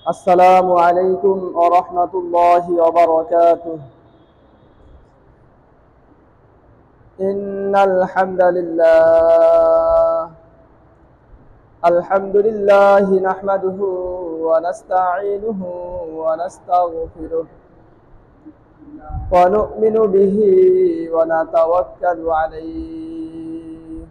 السلام عليكم ورحمة الله وبركاته. إن الحمد لله نحمده ونستعينه ونستغفره ونؤمن به ونتوكل عليه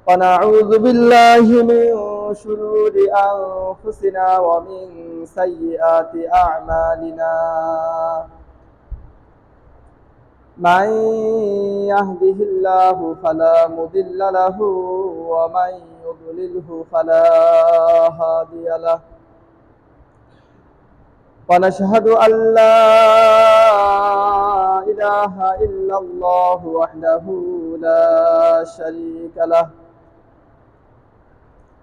ونعوذ بالله من شرور أنفسنا ومن سيئات أعمالنا. من يهده الله فلا مضل له ومن يضلله فلا هادي له. ونشهد أن لا إله إلا الله وحده لا شريك له.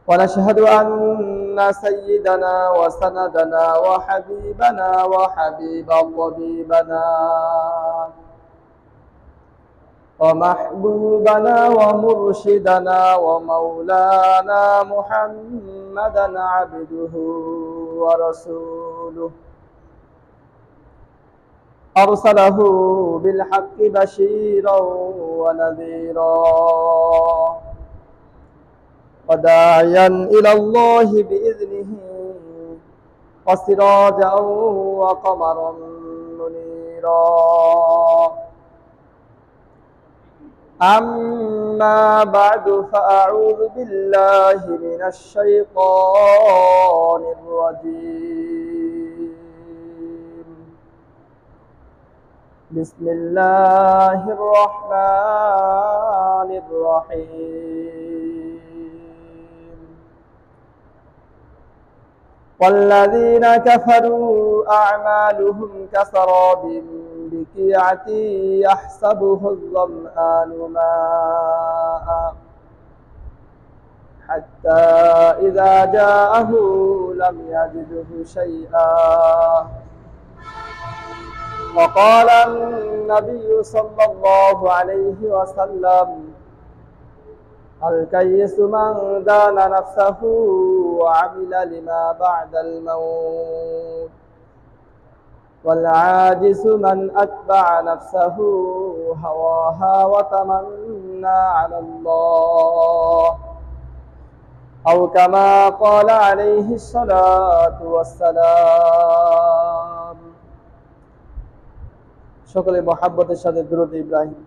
ونشهد أن سيدنا وسندنا وحبيبنا وحبيب طبيبنا ومحبوبنا ومرشدنا ومولانا محمدا عبده ورسوله أرسله بالحق بشيرا ونذيرا وداعيا إلى الله بإذنه وسراجا وقمرا منيرا. أما بعد فأعوذ بالله من الشيطان الرجيم. بسم الله الرحمن الرحيم. والذين كفروا أعمالهم كسراب بقيعة يحسبه الظمآن ماء حتى إذا جاءه لم يجده شيئا. وقال النبي صلى الله عليه وسلم: الكيس من دان نفسه وعمل لما بعد الموت، والعاجز من أتبع نفسه هواها وتمنى على الله، أو كما قال عليه الصلاة والسلام. সকলে মহব্বতের সাথে দুরূদ ইব্রাহিম।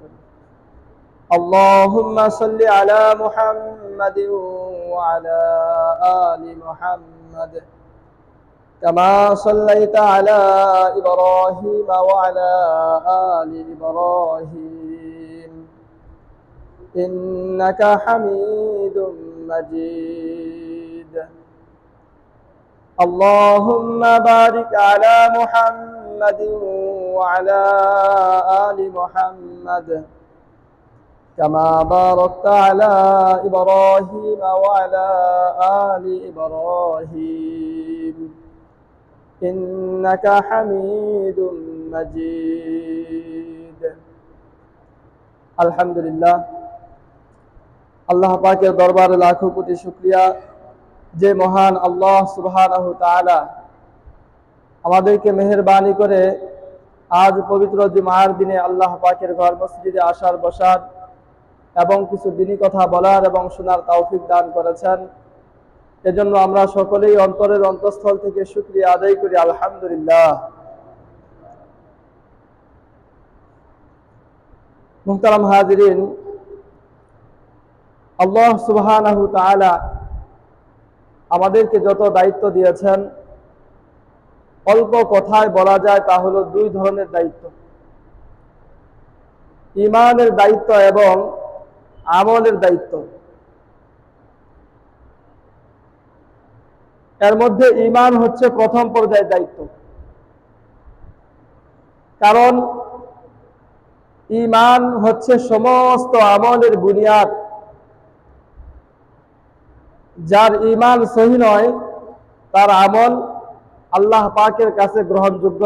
اللهم صل على محمد وعلى آل محمد كما صليت على إبراهيم وعلى آل إبراهيم إنك حميد مجيد. اللهم بارك على محمد وعلى آل محمد كما باركت على إبراهيم وعلى آل إبراهيم إنك حميد مجيد. আলহামদুলিল্লাহ, আল্লাহ পাকের দরবারে লাখো কোটি শুকরিয়া যে মহান আল্লাহ সুবহানাহু তাআলা আমাদেরকে মেহেরবানি করে আজ পবিত্র জুমার দিনে আল্লাহ পাকের ঘর মসজিদে আসার বসার এবং কিছু দিনী কথা বলার এবং শোনার তৌফিক দান করেছেন। এজন্য আমরা সকলেই অন্তরের অন্তঃস্থল থেকে শুকরিয়া আদায় করি, আলহামদুলিল্লাহ। মুহতারাম হাজিরিন, আল্লাহ সুবহানাহু তাআলা আমাদেরকে যত দায়িত্ব দিয়েছেন, অল্প কথায় বলা যায় তা হলো দুই ধরনের দায়িত্ব: ঈমানের দায়িত্ব এবং আমলের দায়িত্ব। এর মধ্যে ঈমান হচ্ছে প্রথম পর্যায়ের দায়িত্ব, কারণ ঈমান হচ্ছে সমস্ত আমলের বুনিয়াদ। যার ঈমান সহি নয়, তার আমল আল্লাহ পাকের কাছে গ্রহণযোগ্য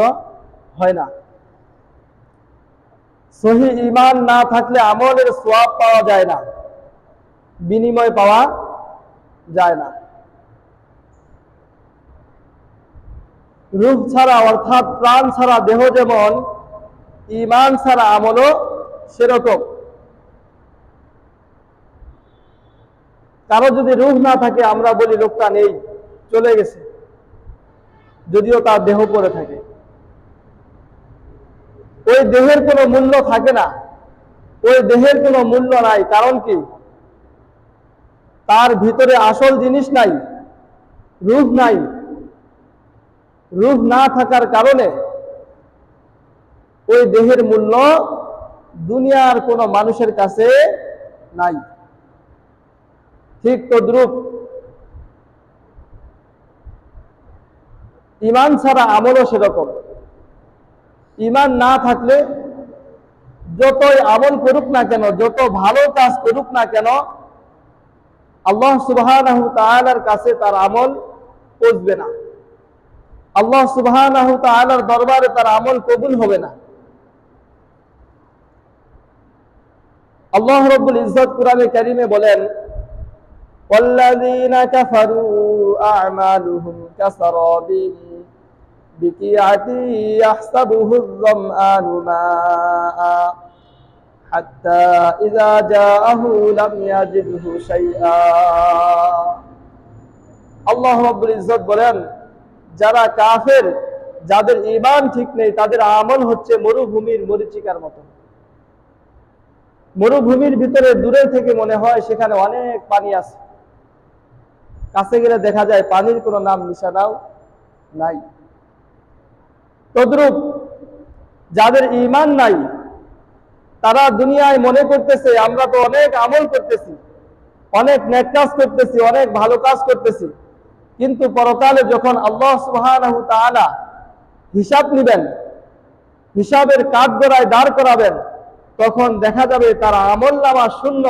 হয় না। সহি ঈমান না থাকলে আমলের সওয়াব পাওয়া যায় না, বিনিময় পাওয়া যায় না। রূহ ছাড়া অর্থাৎ প্রাণ ছাড়া দেহ যেমন, ঈমান ছাড়া আমলও সেরকম। কারো যদি রূহ না থাকে আমরা বলি লোকটা নেই, চলে গেছে, যদিও তার দেহ পড়ে থাকে। ওই দেহের কোনো মূল্য থাকে না, ওই দেহের কোনো মূল্য নাই। কারণ কি? তার ভিতরে আসল জিনিস নাই, রূহ নাই। রূহ না থাকার কারণে ওই দেহের মূল্য দুনিয়ার কোনো মানুষের কাছে নাই। ঠিক তদ্রূপ ঈমান ছাড়া আমলও সেরকম। ঈমান না থাকলে যতই আমল করুক না কেন, যত ভালো কাজ করুক না কেন, আল্লাহ সুবহানাহু তাআলার কাছে তার আমল পৌঁছবে না। আল্লাহ সুবহানাহু তাআলার দরবারে তার আমল কবুল হবে না। আল্লাহ রাব্বুল ইজ্জত কুরআনে কারীমে বলেন, ওয়াল্লাযীনা কাফারু আ'মালুহুম কাসারাবিন বিকিআতিন ইয়াহসাবুহু আয-যামআনু মাআ হাত্তা ইযা জাআহু লাম ইয়াজিদহু শাইআ। আল্লাহ রাব্বুল ইজ্জত বলেন, যারা কাফের, যাদের ঈমান ঠিক নেই, তাদের আমল হচ্ছে মরুভূমির মরীচিকার মতো। মরুভূমির ভিতরে দূরে থেকে মনে হয় সেখানে অনেক পানি আছে, কাছে গেলে দেখা যায় পানির কোনো নাম নিশানাও নাই। তদ্রূপ যাদের ঈমান নাই, তারা দুনিয়ায় মনে করতেছে আমরা তো অনেক আমল করতেছি, অনেক নেক কাজ করতেছি, অনেক ভালো কাজ করতেছি, কিন্তু পরকালে যখন আল্লাহ সুবহানাহু তাআলা হিসাব নেবেন, হিসাবের কাঠগড়ায় দাঁড় করাবেন, তখন দেখা যাবে তার আমলনামা শূন্য।